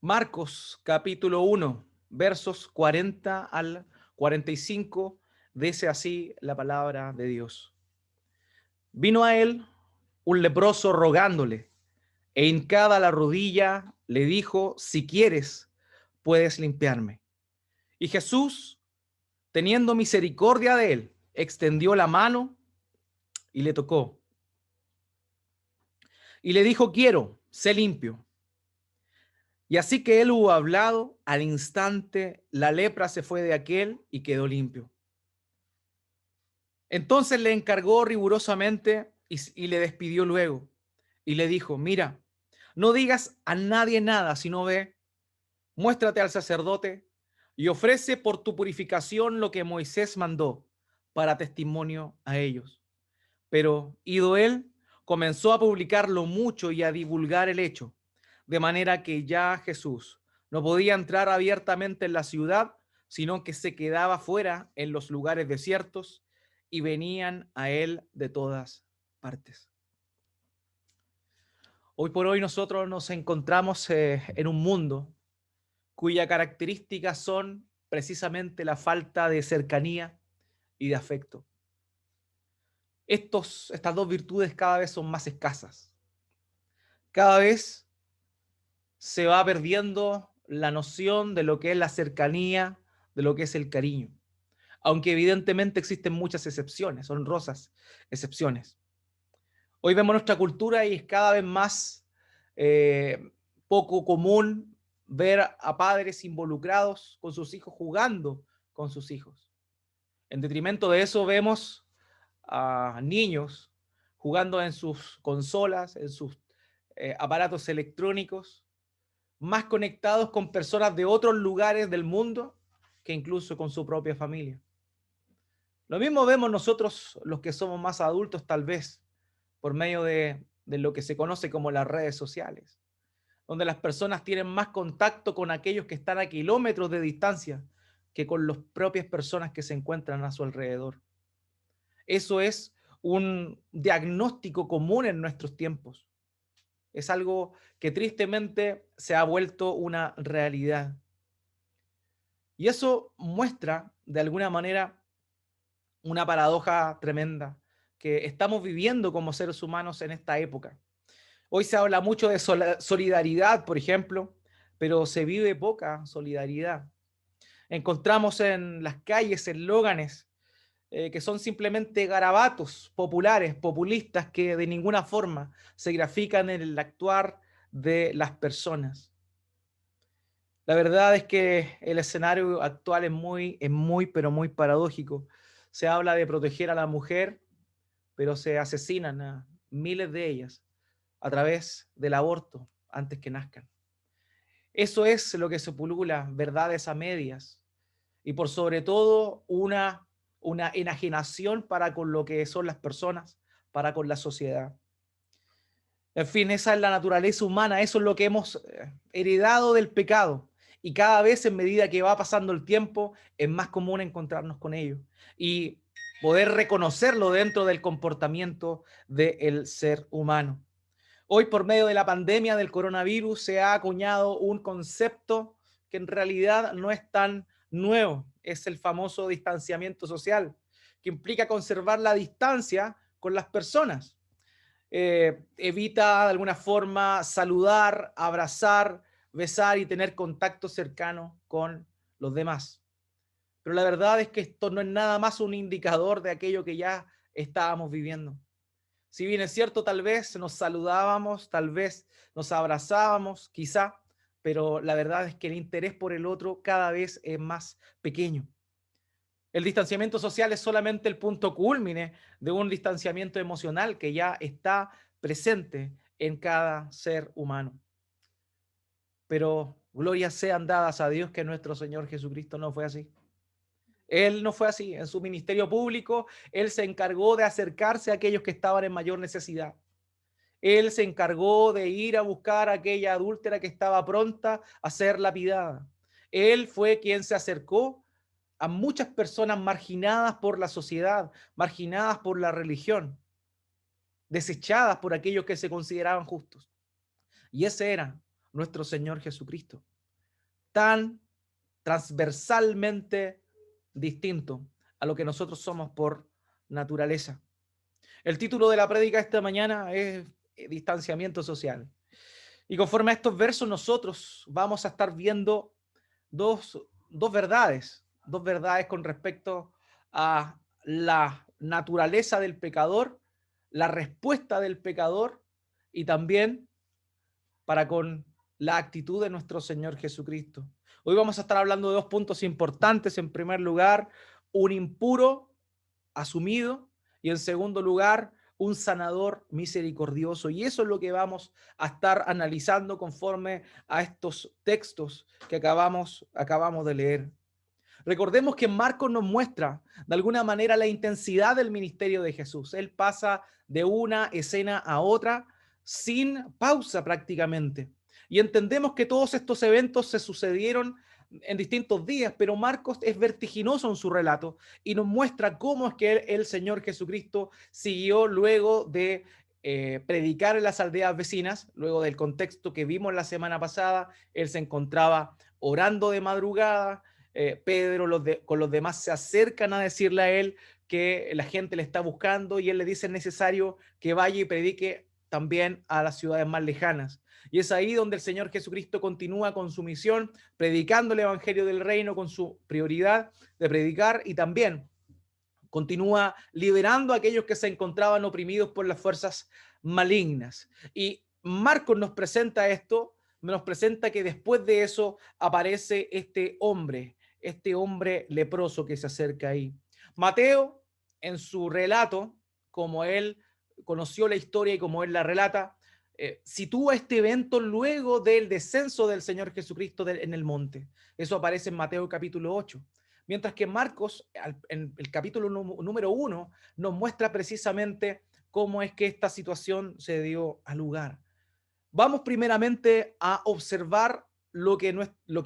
Marcos capítulo 1, versos 40 al 45, dice así la palabra de Dios. Vino a él un leproso rogándole, e hincada la rodilla le dijo: si quieres, puedes limpiarme. Y Jesús, teniendo misericordia de él, extendió la mano y le tocó. Y le dijo: quiero, sé limpio. Y así que él hubo hablado, al instante la lepra se fue de aquel y quedó limpio. Entonces le encargó rigurosamente y le despidió luego. Y le dijo: mira, no digas a nadie nada, sino ve, muéstrate al sacerdote y ofrece por tu purificación lo que Moisés mandó para testimonio a ellos. Pero ido él, comenzó a publicarlo mucho y a divulgar el hecho, de manera que ya Jesús no podía entrar abiertamente en la ciudad, sino que se quedaba fuera en los lugares desiertos, y venían a él de todas partes. Hoy por hoy nosotros nos encontramos en un mundo cuyas características son precisamente la falta de cercanía y de afecto. Estas dos virtudes cada vez son más escasas. Cada vez se va perdiendo la noción de lo que es la cercanía, de lo que es el cariño. Aunque evidentemente existen muchas excepciones, honrosas excepciones. Hoy vemos nuestra cultura y es cada vez más poco común ver a padres involucrados con sus hijos, jugando con sus hijos. En detrimento de eso vemos a niños jugando en sus consolas, en sus aparatos electrónicos, más conectados con personas de otros lugares del mundo que incluso con su propia familia. Lo mismo vemos nosotros, los que somos más adultos, tal vez, por medio de lo que se conoce como las redes sociales, donde las personas tienen más contacto con aquellos que están a kilómetros de distancia que con las propias personas que se encuentran a su alrededor. Eso es un diagnóstico común en nuestros tiempos. Es algo que tristemente se ha vuelto una realidad. Y eso muestra, de alguna manera, una paradoja tremenda que estamos viviendo como seres humanos en esta época. Hoy se habla mucho de solidaridad, por ejemplo, pero se vive poca solidaridad. Encontramos en las calles eslóganes que son simplemente garabatos populares, populistas, que de ninguna forma se grafican en el actuar de las personas. La verdad es que el escenario actual pero muy paradójico. Se habla de proteger a la mujer, pero se asesinan a miles de ellas a través del aborto antes que nazcan. Eso es lo que se pulula, verdades a medias, y por sobre todo una enajenación para con lo que son las personas, para con la sociedad. En fin, esa es la naturaleza humana, eso es lo que hemos heredado del pecado. Y cada vez, en medida que va pasando el tiempo, es más común encontrarnos con ello y poder reconocerlo dentro del comportamiento del ser humano. Hoy, por medio de la pandemia del coronavirus, se ha acuñado un concepto que en realidad no es tan nuevo. Es el famoso distanciamiento social, que implica conservar la distancia con las personas. Evita de alguna forma saludar, abrazar, besar y tener contacto cercano con los demás. Pero la verdad es que esto no es nada más un indicador de aquello que ya estábamos viviendo. Si bien es cierto, tal vez nos saludábamos, tal vez nos abrazábamos, quizá, pero la verdad es que el interés por el otro cada vez es más pequeño. El distanciamiento social es solamente el punto cúlmine de un distanciamiento emocional que ya está presente en cada ser humano. Pero glorias sean dadas a Dios que nuestro Señor Jesucristo no fue así. Él no fue así. En su ministerio público, Él se encargó de acercarse a aquellos que estaban en mayor necesidad. Él se encargó de ir a buscar a aquella adúltera que estaba pronta a ser lapidada. Él fue quien se acercó a muchas personas marginadas por la sociedad, marginadas por la religión, desechadas por aquellos que se consideraban justos. Y ese era nuestro Señor Jesucristo. Tan transversalmente distinto a lo que nosotros somos por naturaleza. El título de la prédica esta mañana es Distanciamiento social. Y conforme a estos versos nosotros vamos a estar viendo dos verdades con respecto a la naturaleza del pecador, la respuesta del pecador y también para con la actitud de nuestro Señor Jesucristo. Hoy vamos a estar hablando de dos puntos importantes. En primer lugar, un impuro asumido y en segundo lugar, un sanador misericordioso. Y eso es lo que vamos a estar analizando conforme a estos textos que acabamos de leer. Recordemos que Marcos nos muestra de alguna manera la intensidad del ministerio de Jesús. Él pasa de una escena a otra sin pausa prácticamente. Y entendemos que todos estos eventos se sucedieron en distintos días, pero Marcos es vertiginoso en su relato y nos muestra cómo es que el Señor Jesucristo siguió luego de predicar en las aldeas vecinas, luego del contexto que vimos la semana pasada. Él se encontraba orando de madrugada. Pedro con los demás se acercan a decirle a él que la gente le está buscando y él le dice es necesario que vaya y predique también a las ciudades más lejanas. Y es ahí donde el Señor Jesucristo continúa con su misión, predicando el evangelio del reino con su prioridad de predicar y también continúa liberando a aquellos que se encontraban oprimidos por las fuerzas malignas. Y Marcos nos presenta esto, nos presenta que después de eso aparece este hombre leproso que se acerca ahí. Mateo, en su relato, como él conoció la historia y como él la relata, sitúa este evento luego del descenso del Señor Jesucristo en el monte. Eso aparece en Mateo capítulo 8. Mientras que Marcos, en el capítulo número 1, nos muestra precisamente cómo es que esta situación se dio a lugar. Vamos primeramente a observar lo que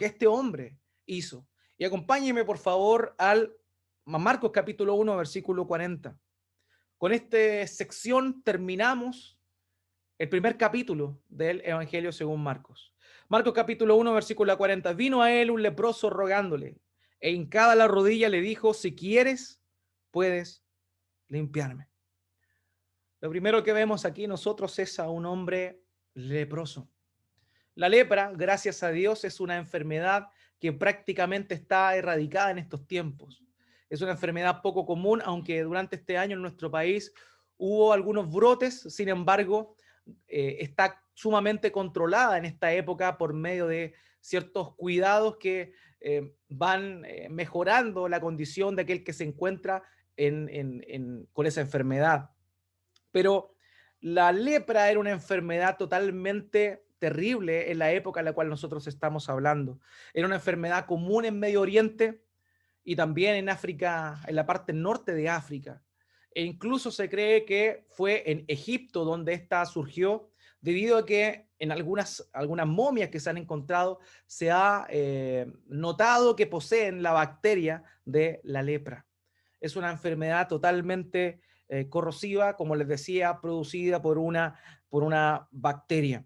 este hombre hizo. Y acompáñeme, por favor, al Marcos capítulo 1, versículo 40. Con esta sección terminamos el primer capítulo del Evangelio según Marcos. Marcos capítulo 1, versículo 40. Vino a él un leproso rogándole, e hincada la rodilla le dijo, si quieres, puedes limpiarme. Lo primero que vemos aquí nosotros es a un hombre leproso. La lepra, gracias a Dios, es una enfermedad que prácticamente está erradicada en estos tiempos. Es una enfermedad poco común, aunque durante este año en nuestro país hubo algunos brotes, sin embargo, está sumamente controlada en esta época por medio de ciertos cuidados que van mejorando la condición de aquel que se encuentra con esa enfermedad. Pero la lepra era una enfermedad totalmente terrible en la época en la cual nosotros estamos hablando. Era una enfermedad común en Medio Oriente y también en África, en la parte norte de África. E incluso se cree que fue en Egipto donde esta surgió, debido a que en algunas momias que se han encontrado se ha notado que poseen la bacteria de la lepra. Es una enfermedad totalmente corrosiva, como les decía, producida por una bacteria.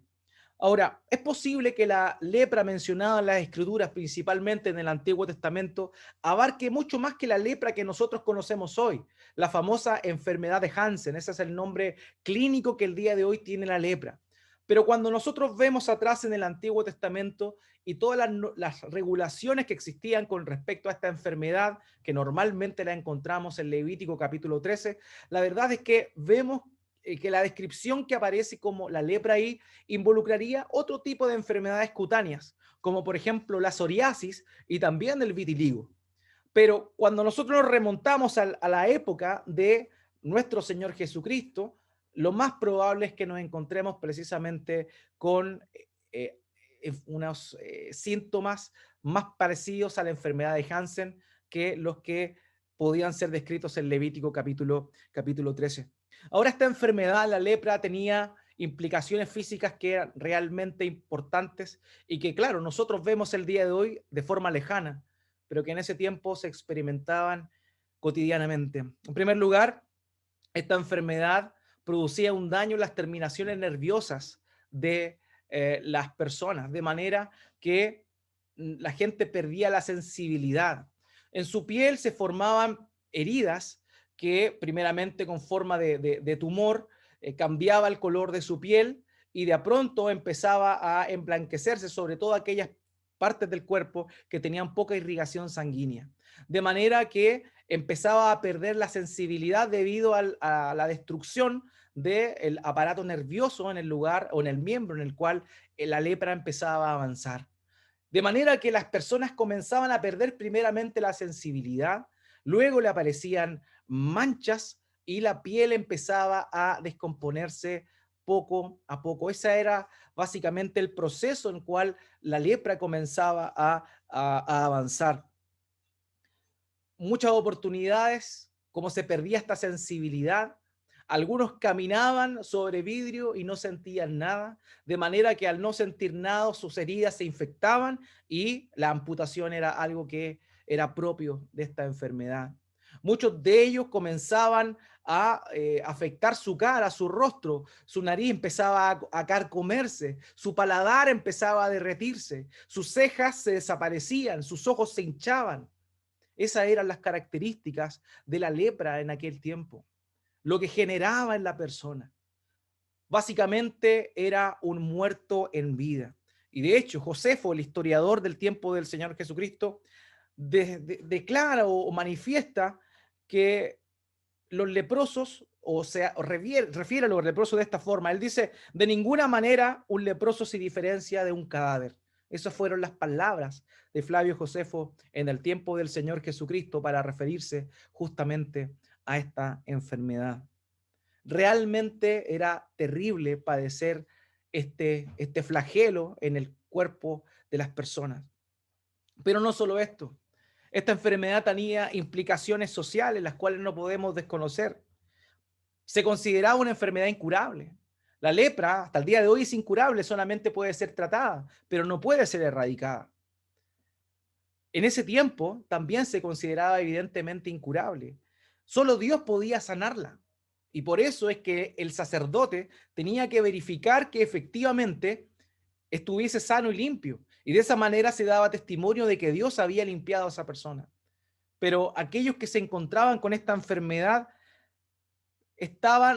Ahora, es posible que la lepra mencionada en las Escrituras, principalmente en el Antiguo Testamento, abarque mucho más que la lepra que nosotros conocemos hoy, la famosa enfermedad de Hansen. Ese es el nombre clínico que el día de hoy tiene la lepra. Pero cuando nosotros vemos atrás en el Antiguo Testamento y todas las regulaciones que existían con respecto a esta enfermedad, que normalmente la encontramos en Levítico capítulo 13, la verdad es que vemos que la descripción que aparece como la lepra ahí involucraría otro tipo de enfermedades cutáneas, como por ejemplo la psoriasis y también el vitiligo. Pero cuando nosotros nos remontamos a la época de nuestro Señor Jesucristo, lo más probable es que nos encontremos precisamente con unos síntomas más parecidos a la enfermedad de Hansen que los que podían ser descritos en Levítico capítulo 13. Ahora, esta enfermedad, la lepra, tenía implicaciones físicas que eran realmente importantes y que, claro, nosotros vemos el día de hoy de forma lejana, pero que en ese tiempo se experimentaban cotidianamente. En primer lugar, esta enfermedad producía un daño en las terminaciones nerviosas de las personas, de manera que la gente perdía la sensibilidad. En su piel se formaban heridas que primeramente con forma de tumor cambiaba el color de su piel y de a pronto empezaba a emblanquecerse, sobre todo aquellas partes del cuerpo que tenían poca irrigación sanguínea. De manera que empezaba a perder la sensibilidad debido a la destrucción del aparato nervioso en el lugar o en el miembro en el cual la lepra empezaba a avanzar. De manera que las personas comenzaban a perder primeramente la sensibilidad, luego le aparecían manchas y la piel empezaba a descomponerse poco a poco. Ese era básicamente el proceso en el cual la lepra comenzaba a avanzar. Muchas oportunidades, como se perdía esta sensibilidad. Algunos caminaban sobre vidrio y no sentían nada, de manera que al no sentir nada, sus heridas se infectaban y la amputación era algo que era propio de esta enfermedad. Muchos de ellos comenzaban a afectar su cara, su rostro, su nariz empezaba a carcomerse, su paladar empezaba a derretirse, sus cejas se desaparecían, sus ojos se hinchaban. Esas eran las características de la lepra en aquel tiempo, lo que generaba en la persona. Básicamente era un muerto en vida. Y de hecho, Josefo, el historiador del tiempo del Señor Jesucristo, declara o manifiesta que los leprosos, o sea, refiere a los leprosos de esta forma. Él dice, de ninguna manera un leproso se diferencia de un cadáver. Esas fueron las palabras de Flavio Josefo en el tiempo del Señor Jesucristo para referirse justamente a esta enfermedad. Realmente era terrible padecer este flagelo en el cuerpo de las personas. Pero no solo esto. Esta enfermedad tenía implicaciones sociales, las cuales no podemos desconocer. Se consideraba una enfermedad incurable. La lepra, hasta el día de hoy, es incurable, solamente puede ser tratada, pero no puede ser erradicada. En ese tiempo también se consideraba evidentemente incurable. Solo Dios podía sanarla. Y por eso es que el sacerdote tenía que verificar que efectivamente estuviese sano y limpio. Y de esa manera se daba testimonio de que Dios había limpiado a esa persona. Pero aquellos que se encontraban con esta enfermedad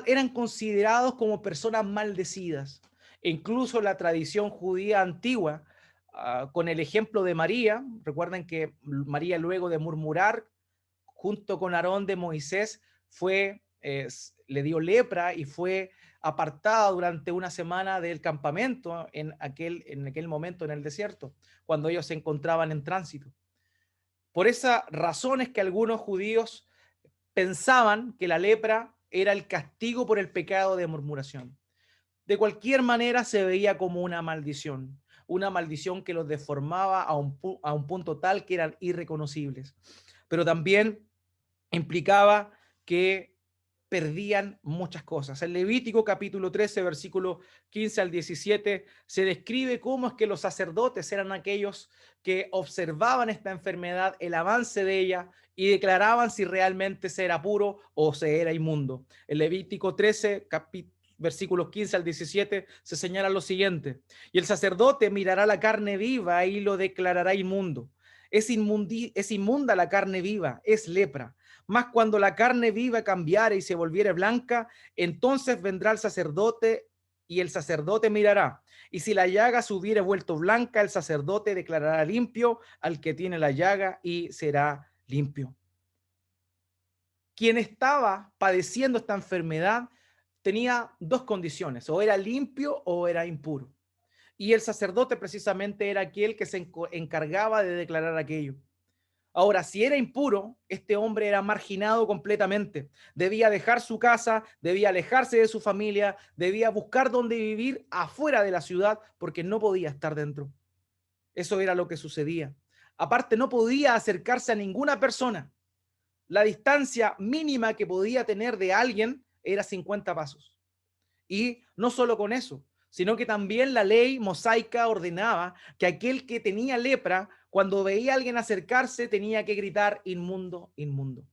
eran considerados como personas maldecidas. E incluso la tradición judía antigua, con el ejemplo de María, recuerden que María, luego de murmurar junto con Aarón de Moisés, le dio lepra y fue apartada durante una semana del campamento en aquel momento en el desierto, cuando ellos se encontraban en tránsito. Por esas razones que algunos judíos pensaban que la lepra era el castigo por el pecado de murmuración. De cualquier manera se veía como una maldición que los deformaba a un punto tal que eran irreconocibles. Pero también implicaba que perdían muchas cosas. En Levítico capítulo 13, versículo 15 al 17, se describe cómo es que los sacerdotes eran aquellos que observaban esta enfermedad, el avance de ella, y declaraban si realmente se era puro o se era inmundo. En Levítico 13, versículos 15 al 17, se señala lo siguiente: y el sacerdote mirará la carne viva y lo declarará inmundo. Es inmunda la carne viva, es lepra. Mas cuando la carne viva cambiare y se volviere blanca, entonces vendrá el sacerdote y el sacerdote mirará. Y si la llaga se hubiere vuelto blanca, el sacerdote declarará limpio al que tiene la llaga y será limpio. Quien estaba padeciendo esta enfermedad tenía dos condiciones: o era limpio o era impuro. Y el sacerdote precisamente era aquel que se encargaba de declarar aquello. Ahora, si era impuro, este hombre era marginado completamente. Debía dejar su casa, debía alejarse de su familia, debía buscar dónde vivir afuera de la ciudad porque no podía estar dentro. Eso era lo que sucedía. Aparte, no podía acercarse a ninguna persona. La distancia mínima que podía tener de alguien era 50 pasos. Y no solo con eso, sino que también la ley mosaica ordenaba que aquel que tenía lepra, cuando veía a alguien acercarse, tenía que gritar: inmundo, inmundo.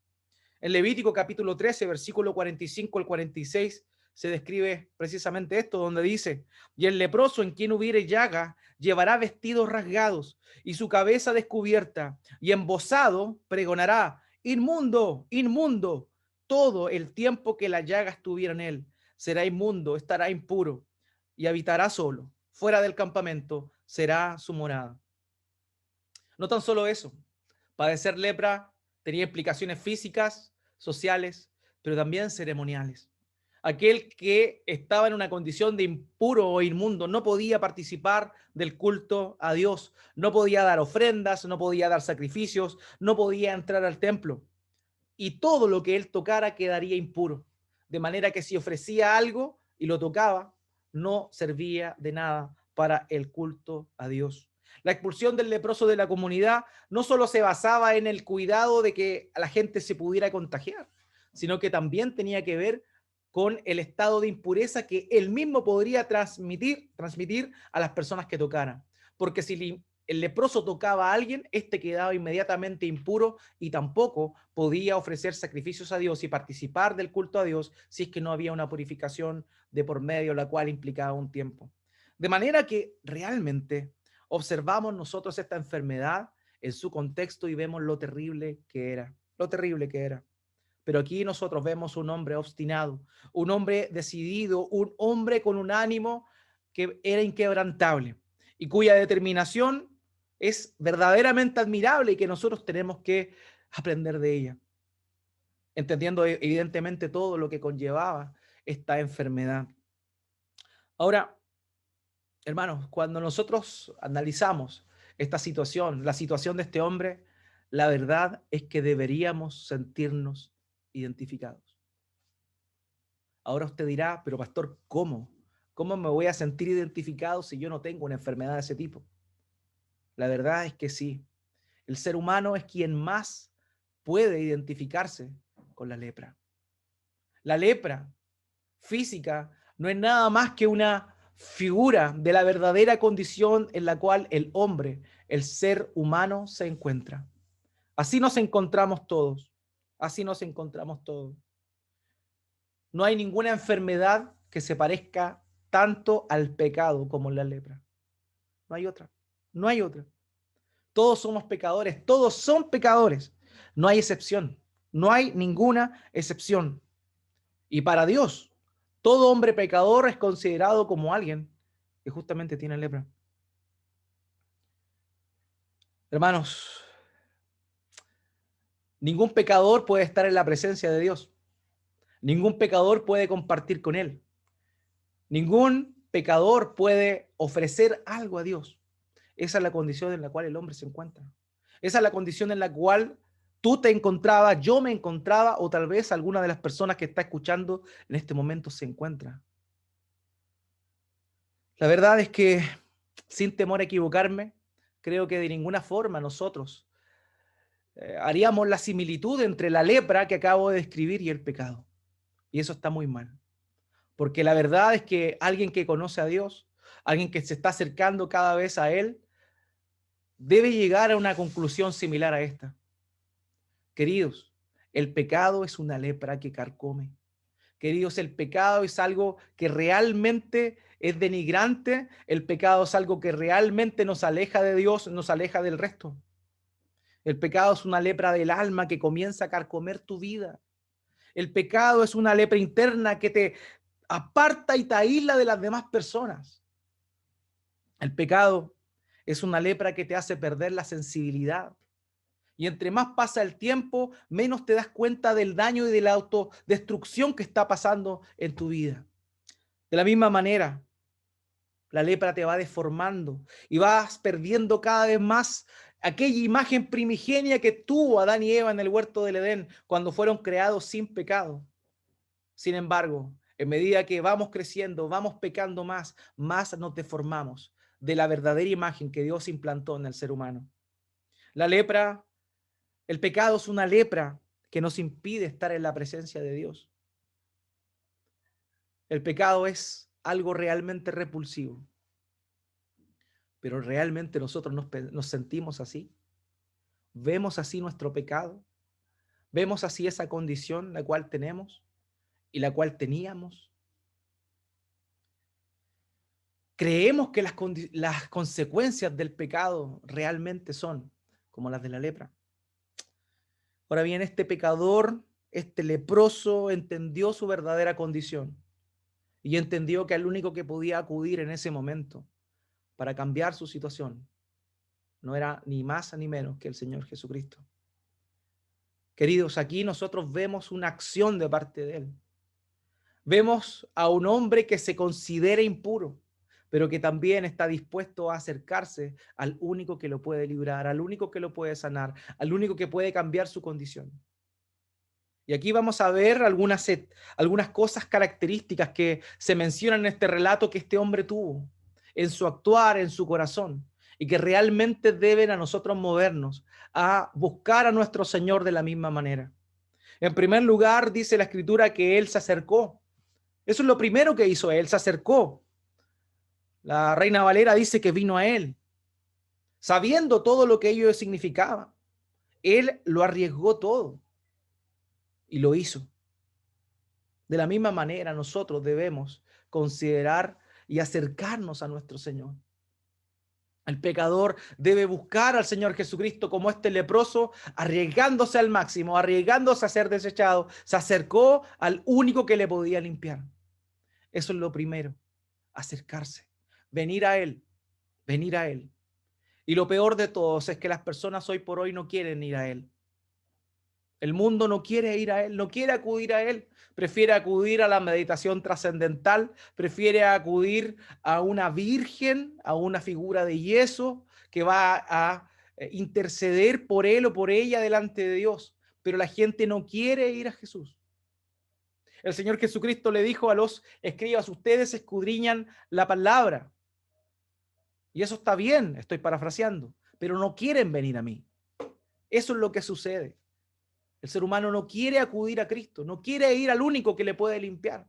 En Levítico capítulo 13, versículo 45 al 46, se describe precisamente esto, donde dice, y el leproso en quien hubiere llaga llevará vestidos rasgados y su cabeza descubierta, y embozado pregonará, inmundo, inmundo, todo el tiempo que la llaga estuviera en él. Será inmundo, estará impuro y habitará solo. Fuera del campamento será su morada. No tan solo eso, padecer lepra tenía implicaciones físicas, sociales, pero también ceremoniales. Aquel que estaba en una condición de impuro o inmundo no podía participar del culto a Dios, no podía dar ofrendas, no podía dar sacrificios, no podía entrar al templo. Y todo lo que él tocara quedaría impuro. De manera que si ofrecía algo y lo tocaba, no servía de nada para el culto a Dios. La expulsión del leproso de la comunidad no solo se basaba en el cuidado de que la gente se pudiera contagiar, sino que también tenía que ver con el estado de impureza que él mismo podría transmitir a las personas que tocaran. Porque si el leproso tocaba a alguien, este quedaba inmediatamente impuro y tampoco podía ofrecer sacrificios a Dios y participar del culto a Dios si es que no había una purificación de por medio, la cual implicaba un tiempo. De manera que realmente observamos nosotros esta enfermedad en su contexto y vemos lo terrible que era, lo terrible que era. Pero aquí nosotros vemos un hombre obstinado, un hombre decidido, un hombre con un ánimo que era inquebrantable y cuya determinación es verdaderamente admirable y que nosotros tenemos que aprender de ella, entendiendo evidentemente todo lo que conllevaba esta enfermedad. Ahora, hermanos, cuando nosotros analizamos esta situación, la situación de este hombre, la verdad es que deberíamos sentirnos identificados. Ahora usted dirá, pero pastor, ¿cómo? ¿Cómo me voy a sentir identificado si yo no tengo una enfermedad de ese tipo? La verdad es que sí. El ser humano es quien más puede identificarse con la lepra. La lepra física no es nada más que una figura de la verdadera condición en la cual el hombre, el ser humano, se encuentra. Así nos encontramos todos. Así nos encontramos todos. No hay ninguna enfermedad que se parezca tanto al pecado como la lepra. No hay otra. No hay otra. Todos somos pecadores. Todos son pecadores. No hay excepción. No hay ninguna excepción. Y para Dios, todo hombre pecador es considerado como alguien que justamente tiene lepra. Hermanos, ningún pecador puede estar en la presencia de Dios. Ningún pecador puede compartir con Él. Ningún pecador puede ofrecer algo a Dios. Esa es la condición en la cual el hombre se encuentra. Esa es la condición en la cual tú te encontrabas, yo me encontraba, o tal vez alguna de las personas que está escuchando en este momento se encuentra. La verdad es que, sin temor a equivocarme, creo que de ninguna forma nosotros haríamos la similitud entre la lepra que acabo de describir y el pecado. Y eso está muy mal. Porque la verdad es que alguien que conoce a Dios, alguien que se está acercando cada vez a Él, debe llegar a una conclusión similar a esta. Queridos, el pecado es una lepra que carcome. Queridos, el pecado es algo que realmente es denigrante. El pecado es algo que realmente nos aleja de Dios, nos aleja del resto. El pecado es una lepra del alma que comienza a carcomer tu vida. El pecado es una lepra interna que te aparta y te aísla de las demás personas. El pecado es una lepra que te hace perder la sensibilidad. Y entre más pasa el tiempo, menos te das cuenta del daño y de la autodestrucción que está pasando en tu vida. De la misma manera, la lepra te va deformando y vas perdiendo cada vez más aquella imagen primigenia que tuvo Adán y Eva en el huerto del Edén cuando fueron creados sin pecado. Sin embargo, en medida que vamos creciendo, vamos pecando más, más nos deformamos de la verdadera imagen que Dios implantó en el ser humano. La lepra, el pecado es una lepra que nos impide estar en la presencia de Dios. El pecado es algo realmente repulsivo. Pero realmente nosotros nos sentimos así. Vemos así nuestro pecado. Vemos así esa condición la cual tenemos y la cual teníamos. Creemos que las consecuencias del pecado realmente son como las de la lepra. Ahora bien, este pecador, este leproso, entendió su verdadera condición y entendió que el único que podía acudir en ese momento para cambiar su situación no era ni más ni menos que el Señor Jesucristo. Queridos, aquí nosotros vemos una acción de parte de Él. Vemos a un hombre que se considera impuro, pero que también está dispuesto a acercarse al único que lo puede librar, al único que lo puede sanar, al único que puede cambiar su condición. Y aquí vamos a ver algunas cosas características que se mencionan en este relato que este hombre tuvo en su actuar, en su corazón, y que realmente deben a nosotros movernos a buscar a nuestro Señor de la misma manera. En primer lugar, dice la Escritura que Él se acercó. Eso es lo primero que hizo Él, se acercó. La Reina Valera dice que vino a Él, sabiendo todo lo que ello significaba. Él lo arriesgó todo y lo hizo. De la misma manera, nosotros debemos considerar y acercarnos a nuestro Señor. El pecador debe buscar al Señor Jesucristo como este leproso, arriesgándose al máximo, arriesgándose a ser desechado. Se acercó al único que le podía limpiar. Eso es lo primero, acercarse, venir a Él, venir a Él. Y lo peor de todos es que las personas hoy por hoy no quieren ir a Él. El mundo no quiere ir a Él, no quiere acudir a Él, prefiere acudir a la meditación trascendental, prefiere acudir a una virgen, a una figura de yeso que va a interceder por él o por ella delante de Dios. Pero la gente no quiere ir a Jesús. El Señor Jesucristo le dijo a los escribas, ustedes escudriñan la palabra. Y eso está bien, estoy parafraseando, pero no quieren venir a mí. Eso es lo que sucede. El ser humano no quiere acudir a Cristo, no quiere ir al único que le puede limpiar.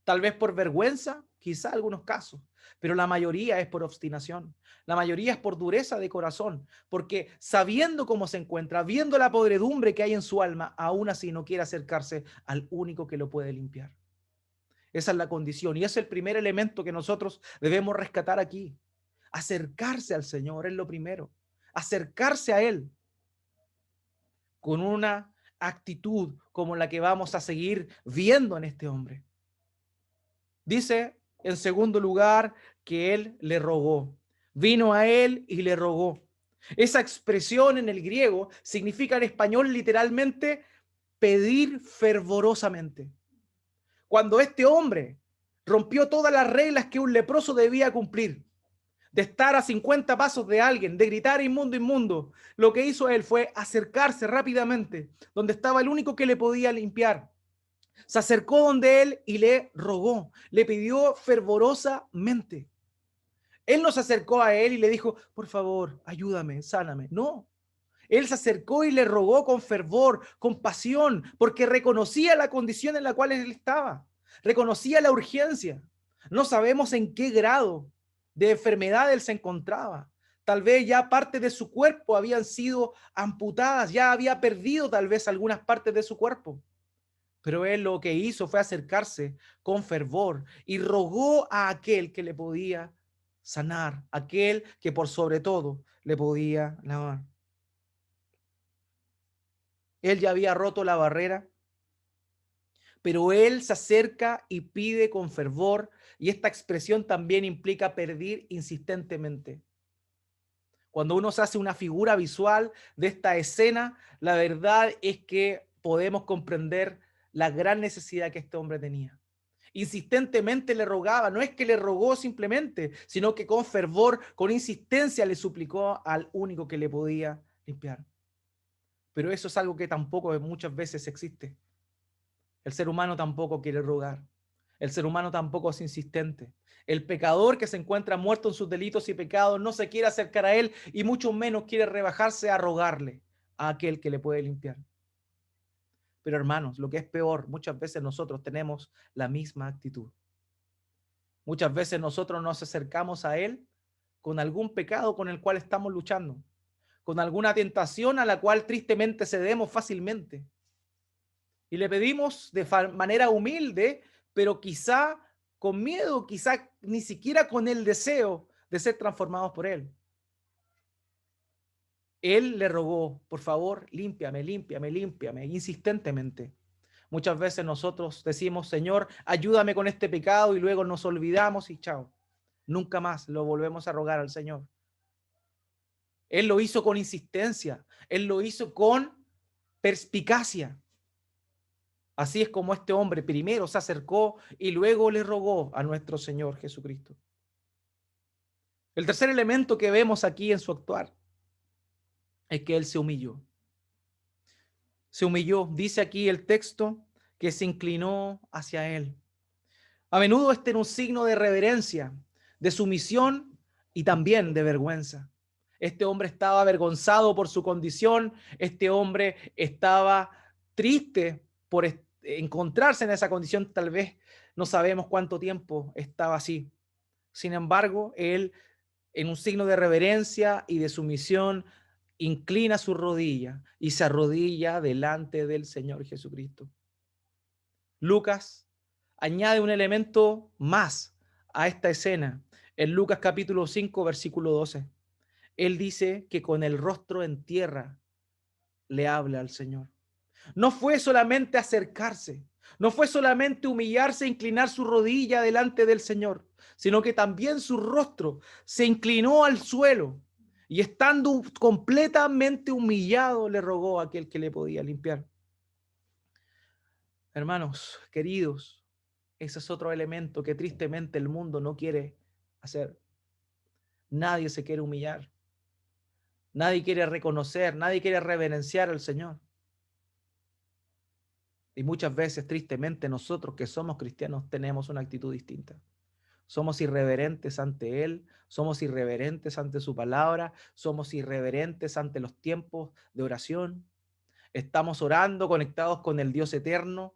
Tal vez por vergüenza, quizá algunos casos, pero la mayoría es por obstinación. La mayoría es por dureza de corazón, porque sabiendo cómo se encuentra, viendo la podredumbre que hay en su alma, aún así no quiere acercarse al único que lo puede limpiar. Esa es la condición y es el primer elemento que nosotros debemos rescatar aquí. Acercarse al Señor es lo primero. Acercarse a Él con una actitud como la que vamos a seguir viendo en este hombre. Dice, en segundo lugar, que Él le rogó. Vino a Él y le rogó. Esa expresión en el griego significa en español literalmente pedir fervorosamente. Cuando este hombre rompió todas las reglas que un leproso debía cumplir, de estar a 50 pasos de alguien, de gritar inmundo, inmundo, lo que hizo él fue acercarse rápidamente donde estaba el único que le podía limpiar. Se acercó donde él y le rogó, le pidió fervorosamente. Él no se acercó a él y le dijo, por favor, ayúdame, sáname. No, él se acercó y le rogó con fervor, con pasión, porque reconocía la condición en la cual él estaba, reconocía la urgencia. No sabemos en qué grado de enfermedad él se encontraba. Tal vez ya parte de su cuerpo habían sido amputadas, ya había perdido tal vez algunas partes de su cuerpo. Pero él lo que hizo fue acercarse con fervor y rogó a aquel que le podía sanar, aquel que por sobre todo le podía lavar. Él ya había roto la barrera, pero él se acerca y pide con fervor, y esta expresión también implica pedir insistentemente. Cuando uno se hace una figura visual de esta escena, la verdad es que podemos comprender la gran necesidad que este hombre tenía. Insistentemente le rogaba, no es que le rogó simplemente, sino que con fervor, con insistencia le suplicó al único que le podía limpiar. Pero eso es algo que tampoco muchas veces existe. El ser humano tampoco quiere rogar. El ser humano tampoco es insistente. El pecador que se encuentra muerto en sus delitos y pecados no se quiere acercar a él y mucho menos quiere rebajarse a rogarle a aquel que le puede limpiar. Pero hermanos, lo que es peor, muchas veces nosotros tenemos la misma actitud. Muchas veces nosotros nos acercamos a él con algún pecado con el cual estamos luchando, con alguna tentación a la cual tristemente cedemos fácilmente. Y le pedimos de manera humilde, pero quizá con miedo, quizás ni siquiera con el deseo de ser transformados por Él. Él le rogó, por favor, límpiame, límpiame, límpiame, insistentemente. Muchas veces nosotros decimos, Señor, ayúdame con este pecado, y luego nos olvidamos y chao. Nunca más lo volvemos a rogar al Señor. Él lo hizo con insistencia, Él lo hizo con perspicacia. Así es como este hombre primero se acercó y luego le rogó a nuestro Señor Jesucristo. El tercer elemento que vemos aquí en su actuar es que Él se humilló. Se humilló, dice aquí el texto, que se inclinó hacia Él. A menudo este era un signo de reverencia, de sumisión y también de vergüenza. Este hombre estaba avergonzado por su condición, este hombre estaba triste por encontrarse en esa condición, tal vez no sabemos cuánto tiempo estaba así. Sin embargo, él, en un signo de reverencia y de sumisión, inclina su rodilla y se arrodilla delante del Señor Jesucristo. Lucas añade un elemento más a esta escena. En Lucas capítulo 5, versículo 12. Él dice que con el rostro en tierra le habla al Señor. No fue solamente acercarse, no fue solamente humillarse e inclinar su rodilla delante del Señor, sino que también su rostro se inclinó al suelo y, estando completamente humillado, le rogó a aquel que le podía limpiar. Hermanos queridos, ese es otro elemento que tristemente el mundo no quiere hacer. Nadie se quiere humillar. Nadie quiere reconocer, nadie quiere reverenciar al Señor. Y muchas veces, tristemente, nosotros que somos cristianos tenemos una actitud distinta. Somos irreverentes ante Él, somos irreverentes ante su palabra, somos irreverentes ante los tiempos de oración. Estamos orando, conectados con el Dios eterno,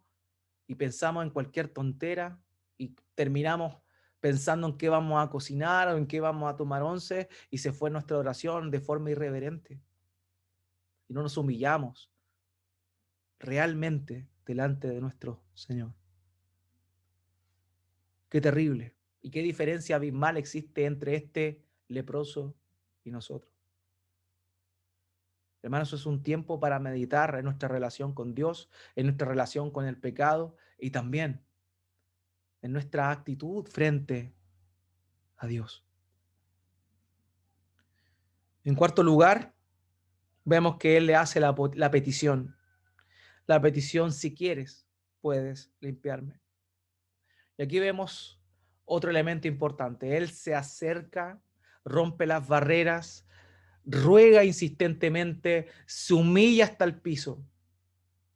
y pensamos en cualquier tontera y terminamos pensando en qué vamos a cocinar o en qué vamos a tomar once, y se fue nuestra oración de forma irreverente. Y no nos humillamos realmente delante de nuestro Señor. Qué terrible y qué diferencia abismal existe entre este leproso y nosotros. Hermanos, es un tiempo para meditar en nuestra relación con Dios, en nuestra relación con el pecado y también en nuestra actitud frente a Dios. En cuarto lugar, vemos que Él le hace la petición. La petición: si quieres, puedes limpiarme. Y aquí vemos otro elemento importante. Él se acerca, rompe las barreras, ruega insistentemente, se humilla hasta el piso.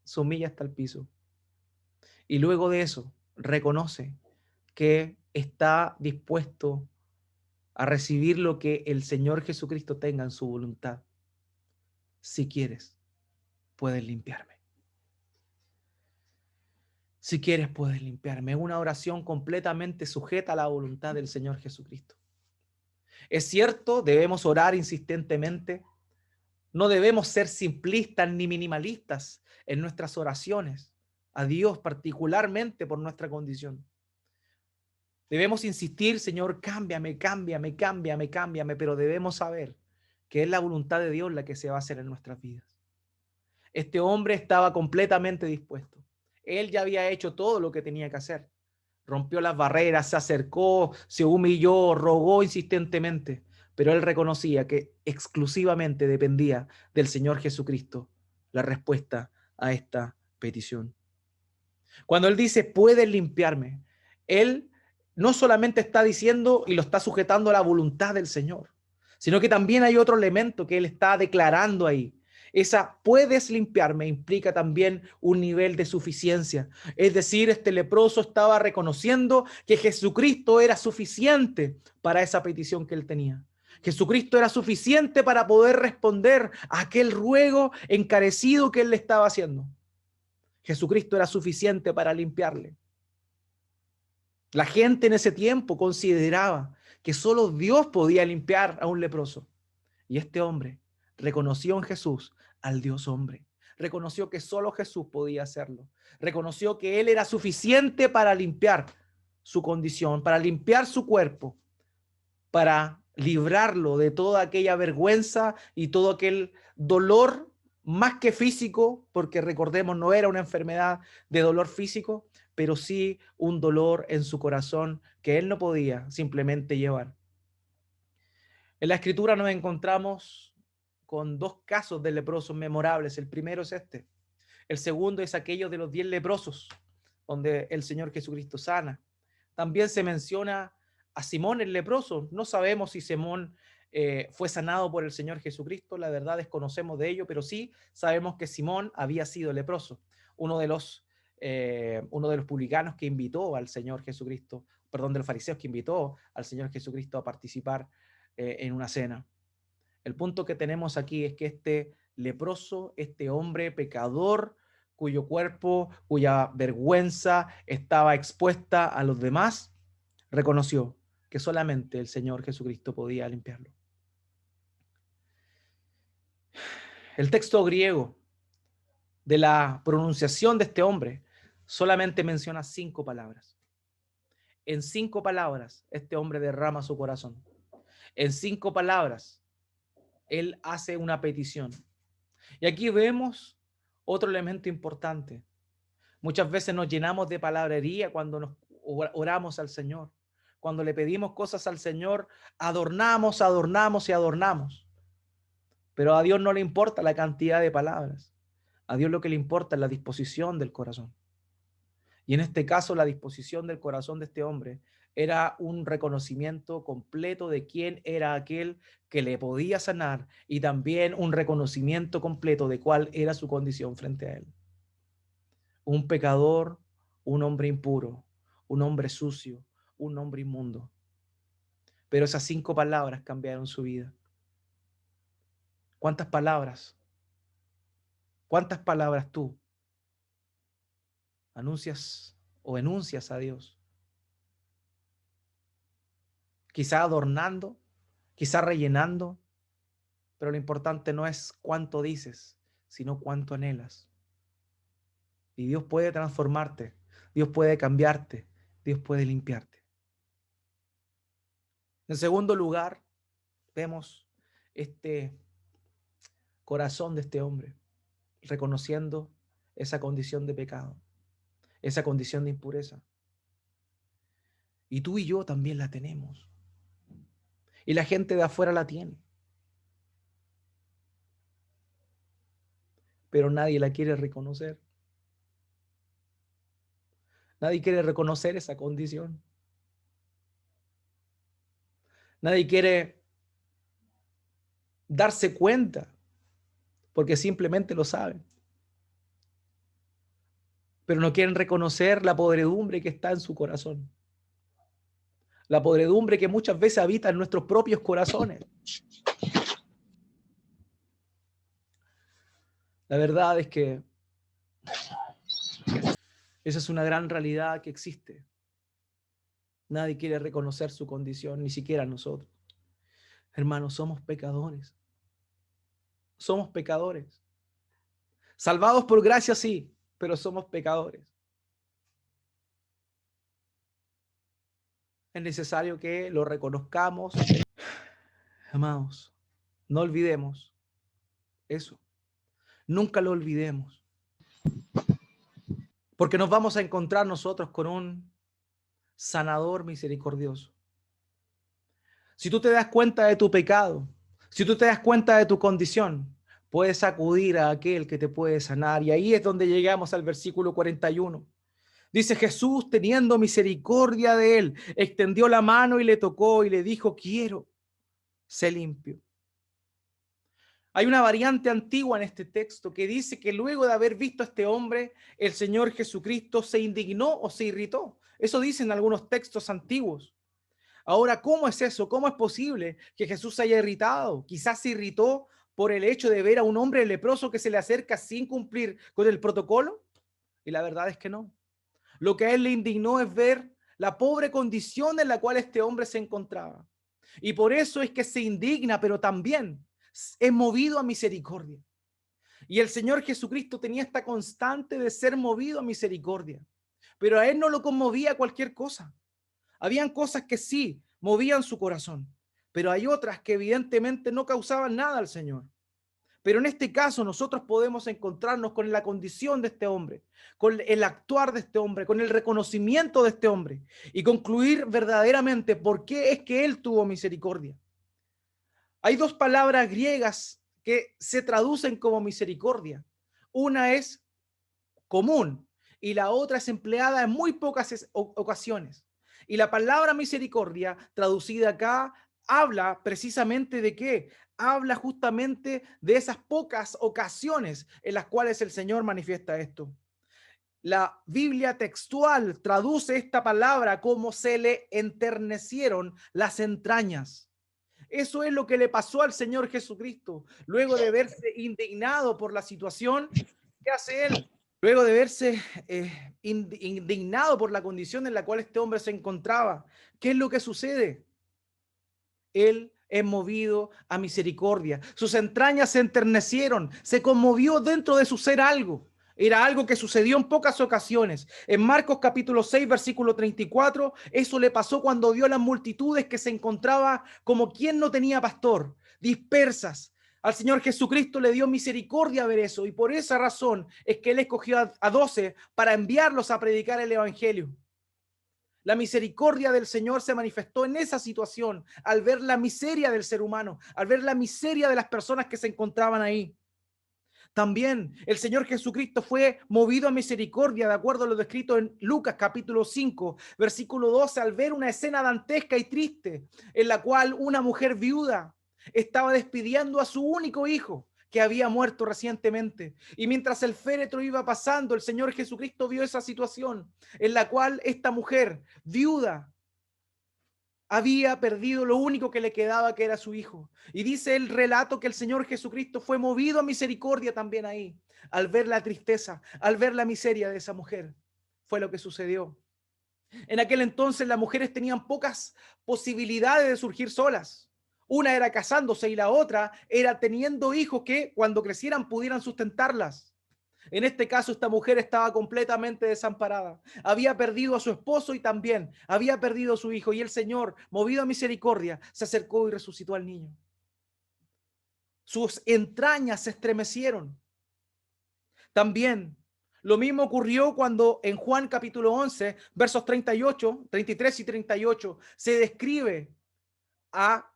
Se humilla hasta el piso. Y luego de eso, reconoce que está dispuesto a recibir lo que el Señor Jesucristo tenga en su voluntad. Si quieres, puedes limpiarme. Si quieres, puedes limpiarme. Es una oración completamente sujeta a la voluntad del Señor Jesucristo. Es cierto, debemos orar insistentemente. No debemos ser simplistas ni minimalistas en nuestras oraciones a Dios, particularmente por nuestra condición. Debemos insistir: Señor, cámbiame, cámbiame, cámbiame, cámbiame, pero debemos saber que es la voluntad de Dios la que se va a hacer en nuestras vidas. Este hombre estaba completamente dispuesto. Él ya había hecho todo lo que tenía que hacer. Rompió las barreras, se acercó, se humilló, rogó insistentemente, pero él reconocía que exclusivamente dependía del Señor Jesucristo la respuesta a esta petición. Cuando él dice: puedes limpiarme, él no solamente está diciendo y lo está sujetando a la voluntad del Señor, sino que también hay otro elemento que él está declarando ahí. Esa puedes limpiarme implica también un nivel de suficiencia. Es decir, este leproso estaba reconociendo que Jesucristo era suficiente para esa petición que él tenía. Jesucristo era suficiente para poder responder a aquel ruego encarecido que él le estaba haciendo. Jesucristo era suficiente para limpiarle. La gente en ese tiempo consideraba que solo Dios podía limpiar a un leproso. Y este hombre reconoció en Jesús al Dios hombre. Reconoció que solo Jesús podía hacerlo. Reconoció que Él era suficiente para limpiar. su condición, para limpiar su cuerpo, para librarlo de toda aquella vergüenza y todo aquel dolor, más que físico, porque recordemos, no era una enfermedad de dolor físico, pero sí un dolor en su corazón que él no podía simplemente llevar. En la Escritura nos encontramos con dos casos de leprosos memorables. El primero es este. El segundo es aquello de los 10 leprosos, donde el Señor Jesucristo sana. También se menciona a Simón el leproso. No sabemos si Simón fue sanado por el Señor Jesucristo. La verdad desconocemos de ello, pero sí sabemos que Simón había sido leproso. Uno de los publicanos que invitó al Señor Jesucristo, perdón, de los fariseos que invitó al Señor Jesucristo a participar en una cena. El punto que tenemos aquí es que este leproso, este hombre pecador, cuyo cuerpo, cuya vergüenza estaba expuesta a los demás, reconoció que solamente el Señor Jesucristo podía limpiarlo. El texto griego de la pronunciación de este hombre solamente menciona 5 palabras. En 5 palabras, este hombre derrama su corazón. En 5 palabras, él hace una petición. Y aquí vemos otro elemento importante. Muchas veces nos llenamos de palabrería cuando nos oramos al Señor. Cuando le pedimos cosas al Señor, adornamos, adornamos y adornamos. Pero a Dios no le importa la cantidad de palabras. A Dios lo que le importa es la disposición del corazón. Y en este caso, la disposición del corazón de este hombre era un reconocimiento completo de quién era aquel que le podía sanar y también un reconocimiento completo de cuál era su condición frente a él. Un pecador, un hombre impuro, un hombre sucio, un hombre inmundo. Pero esas 5 palabras cambiaron su vida. ¿Cuántas palabras? ¿Cuántas palabras tú anuncias o enuncias a Dios? Quizá adornando, quizá rellenando, pero lo importante no es cuánto dices, sino cuánto anhelas. Y Dios puede transformarte, Dios puede cambiarte, Dios puede limpiarte. En segundo lugar, vemos este corazón de este hombre, reconociendo esa condición de pecado, esa condición de impureza. Y tú y yo también la tenemos. Y la gente de afuera la tiene. Pero nadie la quiere reconocer. Nadie quiere reconocer esa condición. Nadie quiere darse cuenta porque simplemente lo saben. Pero no quieren reconocer la podredumbre que está en su corazón. La podredumbre que muchas veces habita en nuestros propios corazones. La verdad es que esa es una gran realidad que existe. Nadie quiere reconocer su condición, ni siquiera nosotros. Hermanos, somos pecadores. Somos pecadores. Salvados por gracia, sí, pero somos pecadores. Es necesario que lo reconozcamos. Amados, no olvidemos eso. Nunca lo olvidemos. Porque nos vamos a encontrar nosotros con un sanador misericordioso. Si tú te das cuenta de tu pecado, si tú te das cuenta de tu condición, puedes acudir a aquel que te puede sanar. Y ahí es donde llegamos al versículo 41. Dice: Jesús, teniendo misericordia de él, extendió la mano y le tocó y le dijo: quiero, sé limpio. Hay una variante antigua en este texto que dice que luego de haber visto a este hombre, el Señor Jesucristo se indignó o se irritó. Eso dicen algunos textos antiguos. Ahora, ¿cómo es eso? ¿Cómo es posible que Jesús se haya irritado? Quizás se irritó por el hecho de ver a un hombre leproso que se le acerca sin cumplir con el protocolo. Y la verdad es que no. Lo que a él le indignó es ver la pobre condición en la cual este hombre se encontraba. Y por eso es que se indigna, pero también es movido a misericordia. Y el Señor Jesucristo tenía esta constante de ser movido a misericordia. Pero a él no lo conmovía cualquier cosa. Habían cosas que sí movían su corazón, pero hay otras que evidentemente no causaban nada al Señor. Pero en este caso nosotros podemos encontrarnos con la condición de este hombre, con el actuar de este hombre, con el reconocimiento de este hombre y concluir verdaderamente por qué es que él tuvo misericordia. Hay dos palabras griegas que se traducen como misericordia. Una es común y la otra es empleada en muy pocas ocasiones. Y la palabra misericordia, traducida acá, habla precisamente de qué? Habla justamente de esas pocas ocasiones en las cuales el Señor manifiesta esto. La Biblia textual traduce esta palabra como se le enternecieron las entrañas. Eso es lo que le pasó al Señor Jesucristo. Luego de verse indignado por la situación, ¿qué hace él? Luego de verse indignado por la condición en la cual este hombre se encontraba, ¿qué es lo que sucede? Él es movido a misericordia. Sus entrañas se enternecieron, se conmovió dentro de su ser algo. Era algo que sucedió en pocas ocasiones. En Marcos capítulo 6, versículo 34, eso le pasó cuando vio las multitudes que se encontraba como quien no tenía pastor, dispersas. Al Señor Jesucristo le dio misericordia ver eso y por esa razón es que Él escogió a 12 para enviarlos a predicar el Evangelio. La misericordia del Señor se manifestó en esa situación, al ver la miseria del ser humano, al ver la miseria de las personas que se encontraban ahí. También el Señor Jesucristo fue movido a misericordia, de acuerdo a lo descrito en Lucas capítulo 5, versículo 12, al ver una escena dantesca y triste, en la cual una mujer viuda estaba despidiendo a su único hijo, que había muerto recientemente. Y mientras el féretro iba pasando, el Señor Jesucristo vio esa situación en la cual esta mujer viuda había perdido lo único que le quedaba, que era su hijo. Y dice el relato que el Señor Jesucristo fue movido a misericordia también ahí, al ver la tristeza, al ver la miseria de esa mujer. Fue lo que sucedió. En aquel entonces las mujeres tenían pocas posibilidades de surgir solas. Una era casándose y la otra era teniendo hijos que cuando crecieran pudieran sustentarlas. En este caso, esta mujer estaba completamente desamparada. Había perdido a su esposo y también había perdido a su hijo. Y el Señor, movido a misericordia, se acercó y resucitó al niño. Sus entrañas se estremecieron. También lo mismo ocurrió cuando en Juan capítulo 11, versos 38, 33 y 38, se describe a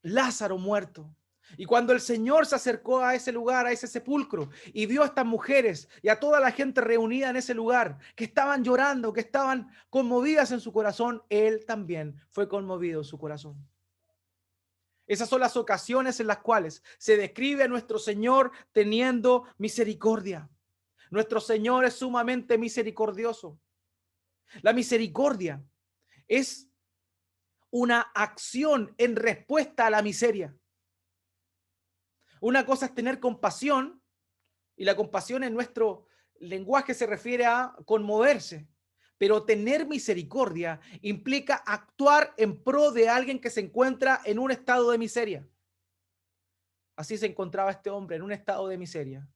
Lázaro muerto. Y cuando el Señor se acercó a ese lugar, a ese sepulcro, y vio a estas mujeres y a toda la gente reunida en ese lugar, que estaban llorando, que estaban conmovidas en su corazón, él también fue conmovido en su corazón. Esas son las ocasiones en las cuales se describe a nuestro Señor teniendo misericordia. Nuestro Señor es sumamente misericordioso. La misericordia es una acción en respuesta a la miseria. Una cosa es tener compasión, y la compasión en nuestro lenguaje se refiere a conmoverse, pero tener misericordia implica actuar en pro de alguien que se encuentra en un estado de miseria. Así se encontraba este hombre en un estado de miseria,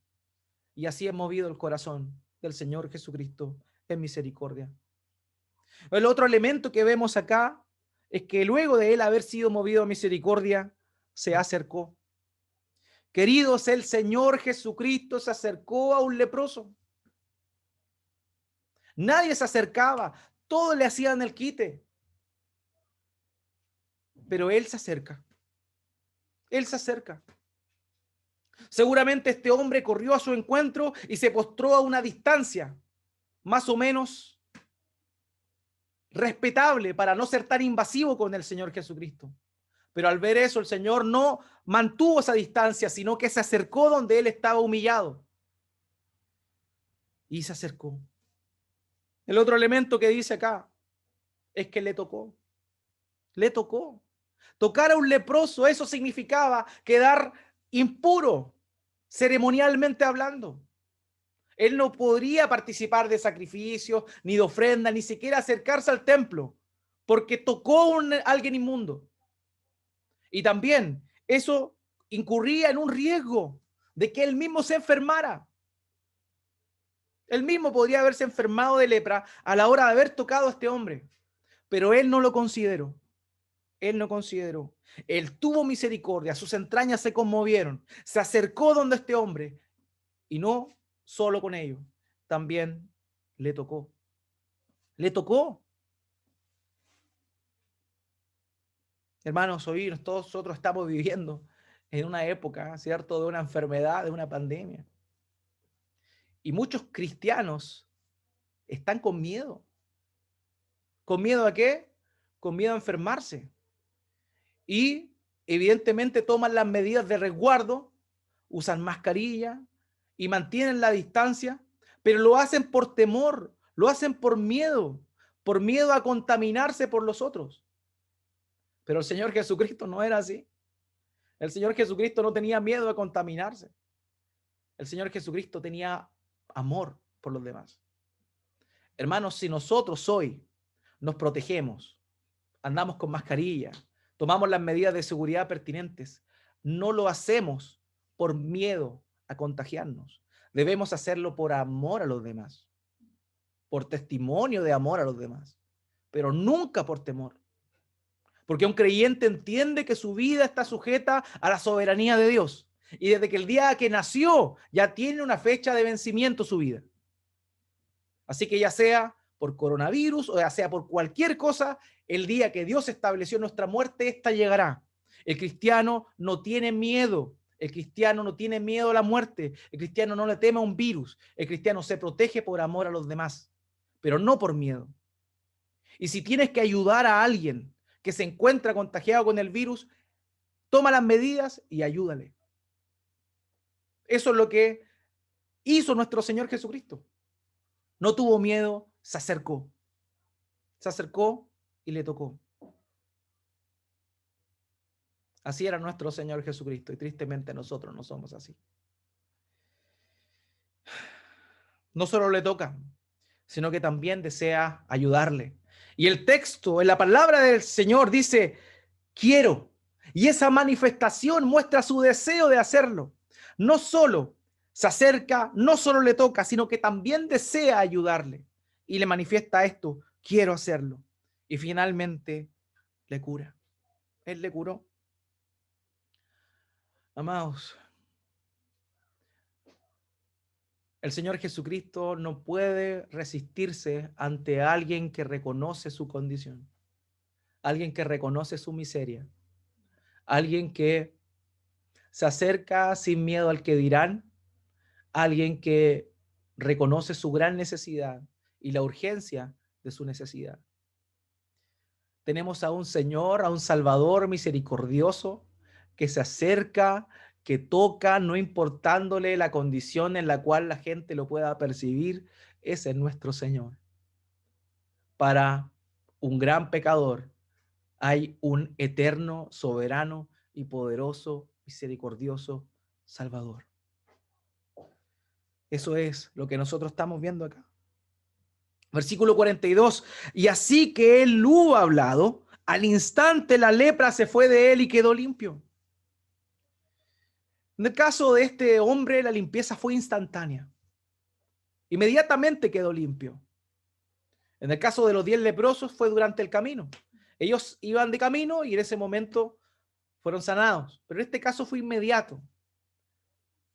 y así es movido el corazón del Señor Jesucristo en misericordia. El otro elemento que vemos acá es que luego de él haber sido movido a misericordia, se acercó. Queridos, el Señor Jesucristo se acercó a un leproso. Nadie se acercaba, todos le hacían el quite. Pero él se acerca. Él se acerca. Seguramente este hombre corrió a su encuentro y se postró a una distancia, más o menos respetable, para no ser tan invasivo con el Señor Jesucristo. Pero al ver eso, el Señor no mantuvo esa distancia, sino que se acercó donde él estaba humillado. Y se acercó. El otro elemento que dice acá es que le tocó. Le tocó. Tocar a un leproso, eso significaba quedar impuro, ceremonialmente hablando. Él no podría participar de sacrificios, ni de ofrenda, ni siquiera acercarse al templo, porque tocó a alguien inmundo. Y también eso incurría en un riesgo de que él mismo se enfermara. Él mismo podría haberse enfermado de lepra a la hora de haber tocado a este hombre. Pero él no lo consideró. Él no consideró. Él tuvo misericordia, sus entrañas se conmovieron, se acercó donde este hombre y no solo con ello, también le tocó. Le tocó. Hermanos, hoy todos nosotros estamos viviendo en una época, ¿cierto?, de una enfermedad, de una pandemia. Y muchos cristianos están con miedo. ¿Con miedo a qué? Con miedo a enfermarse. Y evidentemente toman las medidas de resguardo, usan mascarilla y mantienen la distancia, pero lo hacen por temor, lo hacen por miedo a contaminarse por los otros. Pero el Señor Jesucristo no era así. El Señor Jesucristo no tenía miedo a contaminarse. El Señor Jesucristo tenía amor por los demás. Hermanos, si nosotros hoy nos protegemos, andamos con mascarilla, tomamos las medidas de seguridad pertinentes, no lo hacemos por miedo a contagiarnos. Debemos hacerlo por amor a los demás, por testimonio de amor a los demás, pero nunca por temor. Porque un creyente entiende que su vida está sujeta a la soberanía de Dios. Y desde que el día que nació ya tiene una fecha de vencimiento su vida. Así que ya sea por coronavirus o ya sea por cualquier cosa, el día que Dios estableció nuestra muerte, esta llegará. El cristiano no tiene miedo. El cristiano no tiene miedo a la muerte. El cristiano no le teme a un virus. El cristiano se protege por amor a los demás, pero no por miedo. Y si tienes que ayudar a alguien que se encuentra contagiado con el virus, toma las medidas y ayúdale. Eso es lo que hizo nuestro Señor Jesucristo. No tuvo miedo, se acercó. Se acercó y le tocó. Así era nuestro Señor Jesucristo y tristemente nosotros no somos así. No solo le toca, sino que también desea ayudarle. Y el texto, en la palabra del Señor dice, quiero. Y esa manifestación muestra su deseo de hacerlo. No solo se acerca, no solo le toca, sino que también desea ayudarle. Y le manifiesta esto, quiero hacerlo. Y finalmente le cura. Él le curó. Amados, el Señor Jesucristo no puede resistirse ante alguien que reconoce su condición, alguien que reconoce su miseria, alguien que se acerca sin miedo al que dirán, alguien que reconoce su gran necesidad y la urgencia de su necesidad. Tenemos a un Señor, a un Salvador misericordioso que se acerca, que toca, no importándole la condición en la cual la gente lo pueda percibir. Ese es nuestro Señor. Para un gran pecador hay un eterno, soberano y poderoso, misericordioso Salvador. Eso es lo que nosotros estamos viendo acá. Versículo 42. Y así que él hubo hablado, al instante la lepra se fue de él y quedó limpio. En el caso de este hombre, la limpieza fue instantánea. Inmediatamente quedó limpio. En el caso de los 10 leprosos fue durante el camino. Ellos iban de camino y en ese momento fueron sanados. Pero en este caso fue inmediato.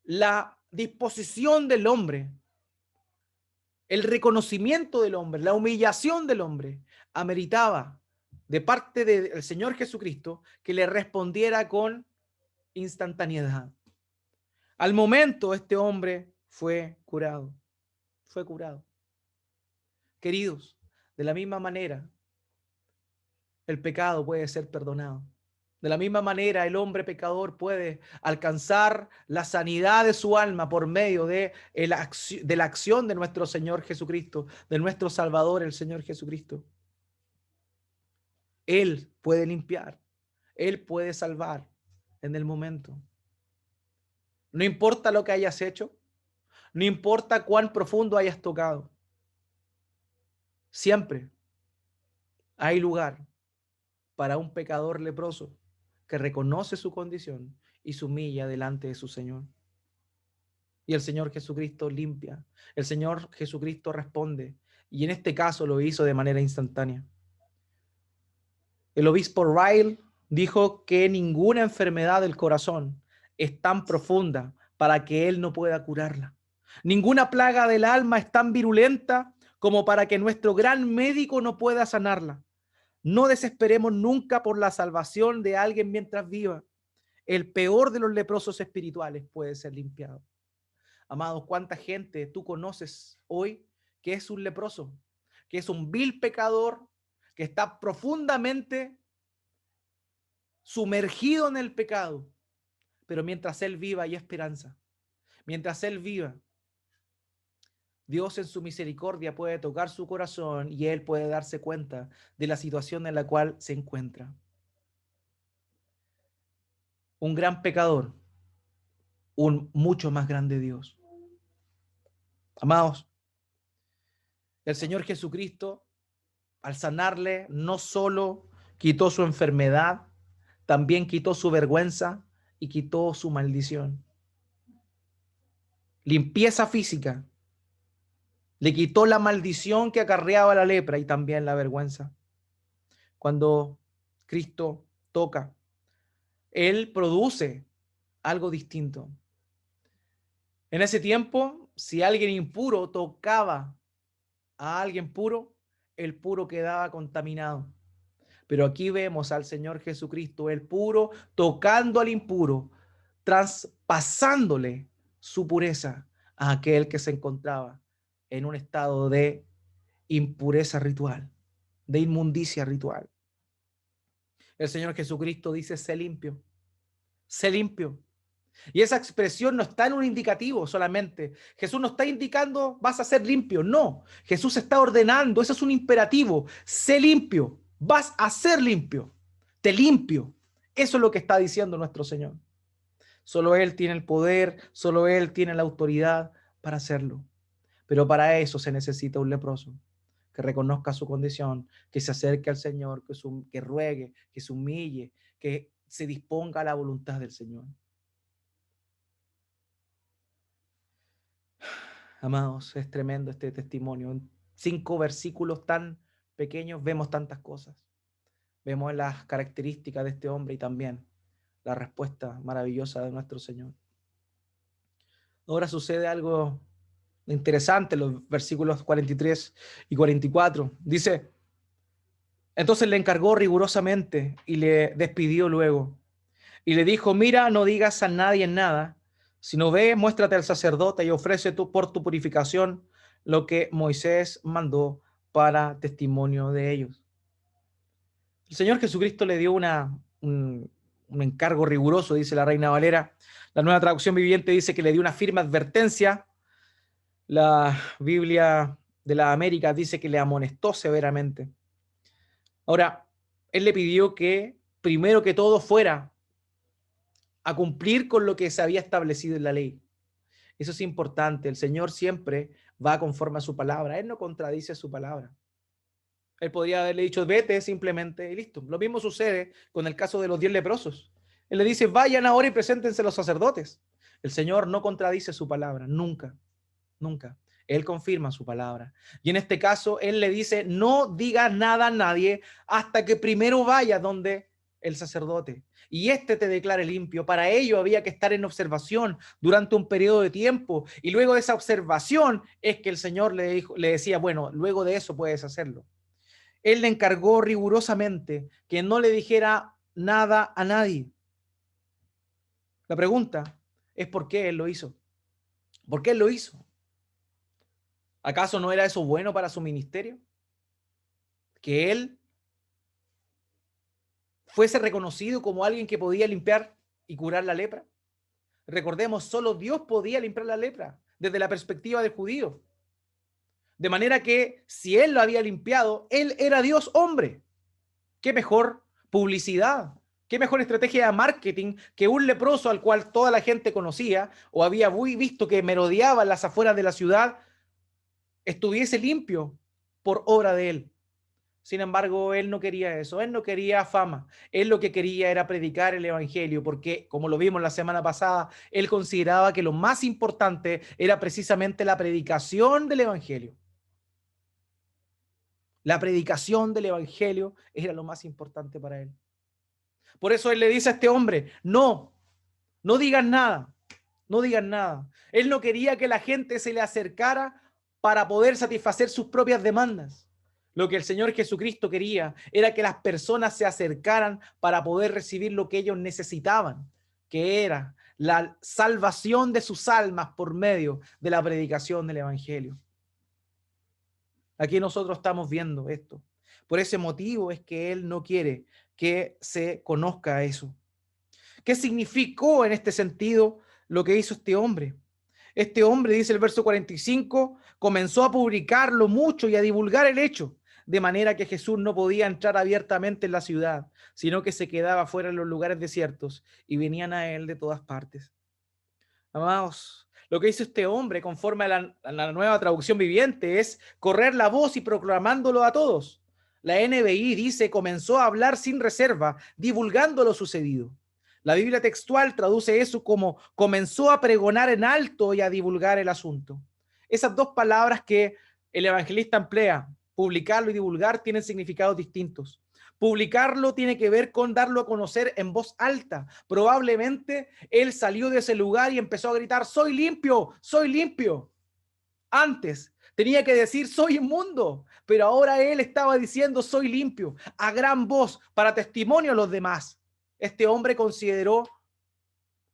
La disposición del hombre, el reconocimiento del hombre, la humillación del hombre, ameritaba de parte del Señor Jesucristo que le respondiera con instantaneidad. Al momento, este hombre fue curado. Fue curado. Queridos, de la misma manera, el pecado puede ser perdonado. De la misma manera, el hombre pecador puede alcanzar la sanidad de su alma por medio de la acción de nuestro Señor Jesucristo, de nuestro Salvador, el Señor Jesucristo. Él puede limpiar, Él puede salvar en el momento. No importa lo que hayas hecho, no importa cuán profundo hayas tocado, siempre hay lugar para un pecador leproso que reconoce su condición y se humilla delante de su Señor. Y el Señor Jesucristo limpia, el Señor Jesucristo responde, y en este caso lo hizo de manera instantánea. El obispo Ryle dijo que ninguna enfermedad del corazón es tan profunda para que él no pueda curarla. Ninguna plaga del alma es tan virulenta como para que nuestro gran médico no pueda sanarla. No desesperemos nunca por la salvación de alguien mientras viva. El peor de los leprosos espirituales puede ser limpiado. Amados, ¿cuánta gente tú conoces hoy que es un leproso, que es un vil pecador, que está profundamente sumergido en el pecado? Pero mientras él viva hay esperanza. Mientras él viva, Dios en su misericordia puede tocar su corazón y él puede darse cuenta de la situación en la cual se encuentra. Un gran pecador, un mucho más grande Dios. Amados, el Señor Jesucristo, al sanarle, no solo quitó su enfermedad, también quitó su vergüenza y quitó su maldición. Limpieza física. Le quitó la maldición que acarreaba la lepra y también la vergüenza. Cuando Cristo toca, Él produce algo distinto. En ese tiempo, si alguien impuro tocaba a alguien puro, el puro quedaba contaminado. Pero aquí vemos al Señor Jesucristo, el puro, tocando al impuro, traspasándole su pureza a aquel que se encontraba en un estado de impureza ritual, de inmundicia ritual. El Señor Jesucristo dice, sé limpio, sé limpio. Y esa expresión no está en un indicativo solamente. Jesús no está indicando vas a ser limpio. No, Jesús está ordenando. Eso es un imperativo. Sé limpio. Vas a ser limpio. Te limpio. Eso es lo que está diciendo nuestro Señor. Solo Él tiene el poder. Solo Él tiene la autoridad para hacerlo. Pero para eso se necesita un leproso que reconozca su condición, que se acerque al Señor, que ruegue, que se humille, que se disponga a la voluntad del Señor. Amados, es tremendo este testimonio. En 5 versículos tan pequeños vemos tantas cosas. Vemos las características de este hombre y también la respuesta maravillosa de nuestro Señor. Ahora sucede algo interesante en los versículos 43 y 44. Dice, entonces le encargó rigurosamente y le despidió luego. Y le dijo, mira, no digas a nadie nada, sino ve, muéstrate al sacerdote y ofrece tú por tu purificación lo que Moisés mandó para testimonio de ellos. El Señor Jesucristo le dio un encargo riguroso, dice la Reina Valera. La Nueva Traducción Viviente dice que le dio una firme advertencia. La Biblia de las Américas dice que le amonestó severamente. Ahora, él le pidió que primero que todo fuera a cumplir con lo que se había establecido en la ley. Eso es importante. El Señor siempre va conforme a su palabra. Él no contradice su palabra. Él podría haberle dicho, vete simplemente y listo. Lo mismo sucede con el caso de los 10 leprosos. Él le dice, vayan ahora y preséntense los sacerdotes. El Señor no contradice su palabra, nunca, nunca. Él confirma su palabra. Y en este caso, Él le dice, no digas nada a nadie hasta que primero vaya donde el sacerdote y éste te declare limpio. Para ello había que estar en observación durante un periodo de tiempo. Y luego de esa observación es que el Señor le decía, bueno, luego de eso puedes hacerlo. Él le encargó rigurosamente que no le dijera nada a nadie. La pregunta es por qué él lo hizo. ¿Por qué él lo hizo? ¿Acaso no era eso bueno para su ministerio? Que él fuese reconocido como alguien que podía limpiar y curar la lepra. Recordemos, solo Dios podía limpiar la lepra desde la perspectiva del judío. De manera que si él lo había limpiado, él era Dios hombre. ¿Qué mejor publicidad? ¿Qué mejor estrategia de marketing que un leproso al cual toda la gente conocía o había visto que merodeaba en las afueras de la ciudad estuviese limpio por obra de él? Sin embargo, él no quería eso, él no quería fama, él lo que quería era predicar el evangelio, porque como lo vimos la semana pasada, él consideraba que lo más importante era precisamente la predicación del evangelio. La predicación del evangelio era lo más importante para él. Por eso él le dice a este hombre, no digas nada, no digas nada. Él no quería que la gente se le acercara para poder satisfacer sus propias demandas. Lo que el Señor Jesucristo quería era que las personas se acercaran para poder recibir lo que ellos necesitaban, que era la salvación de sus almas por medio de la predicación del evangelio. Aquí nosotros estamos viendo esto. Por ese motivo es que él no quiere que se conozca eso. ¿Qué significó en este sentido lo que hizo este hombre? Este hombre, dice el verso 45, comenzó a publicarlo mucho y a divulgar el hecho, de manera que Jesús no podía entrar abiertamente en la ciudad, sino que se quedaba fuera en los lugares desiertos y venían a él de todas partes. Amados, lo que hizo este hombre, conforme a la nueva traducción viviente, es correr la voz y proclamándolo a todos. La NBI dice, comenzó a hablar sin reserva, divulgando lo sucedido. La Biblia textual traduce eso como comenzó a pregonar en alto y a divulgar el asunto. Esas dos palabras que el evangelista emplea, publicarlo y divulgar, tienen significados distintos. Publicarlo tiene que ver con darlo a conocer en voz alta. Probablemente él salió de ese lugar y empezó a gritar, soy limpio, soy limpio. Antes tenía que decir, soy inmundo, pero ahora él estaba diciendo, soy limpio, a gran voz, para testimonio a los demás. Este hombre consideró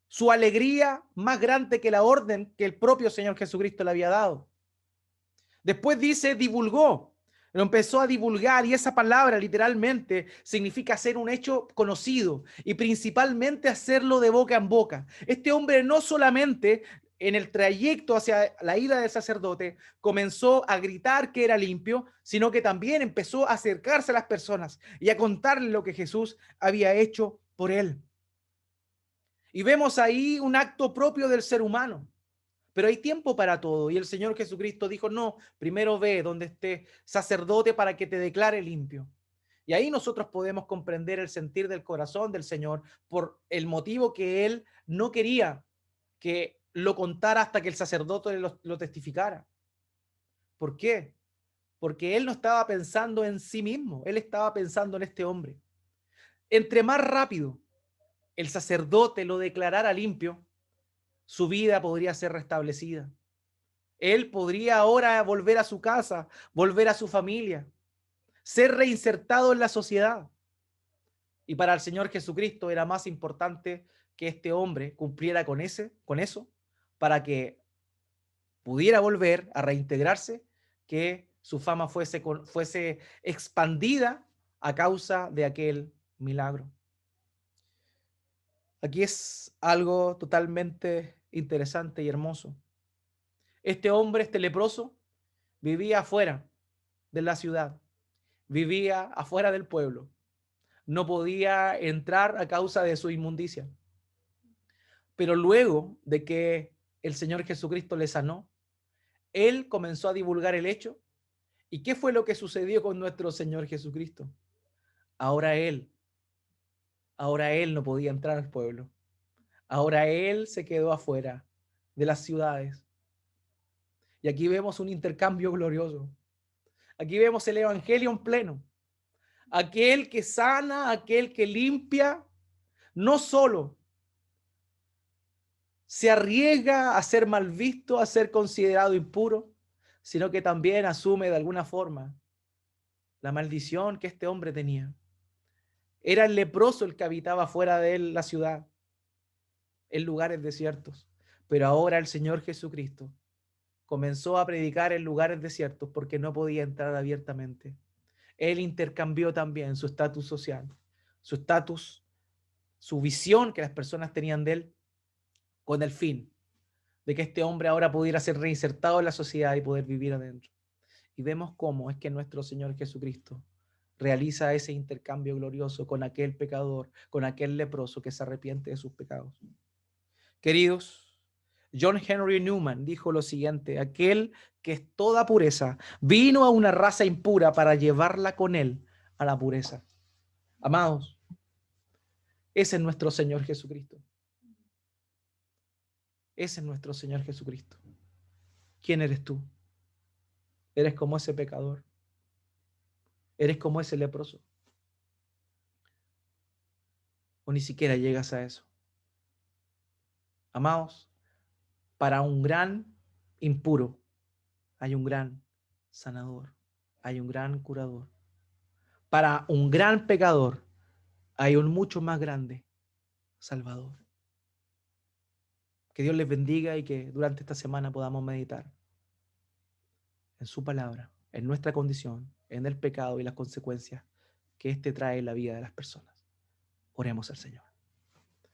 su alegría más grande que la orden que el propio Señor Jesucristo le había dado. Después dice, divulgó. Lo empezó a divulgar y esa palabra literalmente significa hacer un hecho conocido y principalmente hacerlo de boca en boca. Este hombre no solamente en el trayecto hacia la ida del sacerdote comenzó a gritar que era limpio, sino que también empezó a acercarse a las personas y a contarle lo que Jesús había hecho por él. Y vemos ahí un acto propio del ser humano. Pero hay tiempo para todo. Y el Señor Jesucristo dijo, no, primero ve donde esté sacerdote para que te declare limpio. Y ahí nosotros podemos comprender el sentir del corazón del Señor por el motivo que Él no quería que lo contara hasta que el sacerdote lo testificara. ¿Por qué? Porque Él no estaba pensando en sí mismo, Él estaba pensando en este hombre. Entre más rápido el sacerdote lo declarara limpio, su vida podría ser restablecida. Él podría ahora volver a su casa, volver a su familia, ser reinsertado en la sociedad. Y para el Señor Jesucristo era más importante que este hombre cumpliera con eso, para que pudiera volver a reintegrarse, que su fama fuese expandida a causa de aquel milagro. Aquí es algo totalmente interesante y hermoso. Este hombre, este leproso, vivía afuera de la ciudad, vivía afuera del pueblo, no podía entrar a causa de su inmundicia. Pero luego de que el Señor Jesucristo le sanó, él comenzó a divulgar el hecho. ¿Y qué fue lo que sucedió con nuestro Señor Jesucristo? Ahora él, ahora él no podía entrar al pueblo. Ahora él se quedó afuera de las ciudades. Y aquí vemos un intercambio glorioso. Aquí vemos el evangelio en pleno. Aquel que sana, aquel que limpia, no solo se arriesga a ser mal visto, a ser considerado impuro, sino que también asume de alguna forma la maldición que este hombre tenía. Era el leproso el que habitaba fuera de él la ciudad, en lugares desiertos. Pero ahora el Señor Jesucristo comenzó a predicar en lugares desiertos porque no podía entrar abiertamente. Él intercambió también su estatus social, su estatus, su visión que las personas tenían de él, con el fin de que este hombre ahora pudiera ser reinsertado en la sociedad y poder vivir adentro. Y vemos cómo es que nuestro Señor Jesucristo realiza ese intercambio glorioso con aquel pecador, con aquel leproso que se arrepiente de sus pecados. Queridos, John Henry Newman dijo lo siguiente: aquel que es toda pureza vino a una raza impura para llevarla con él a la pureza. Amados, ese es nuestro Señor Jesucristo. Ese es nuestro Señor Jesucristo. ¿Quién eres tú? ¿Eres como ese pecador? ¿Eres como ese leproso? ¿O ni siquiera llegas a eso? Amados, para un gran impuro hay un gran sanador, hay un gran curador. Para un gran pecador hay un mucho más grande Salvador. Que Dios les bendiga y que durante esta semana podamos meditar en su palabra, en nuestra condición, en el pecado y las consecuencias que éste trae en la vida de las personas. Oremos al Señor.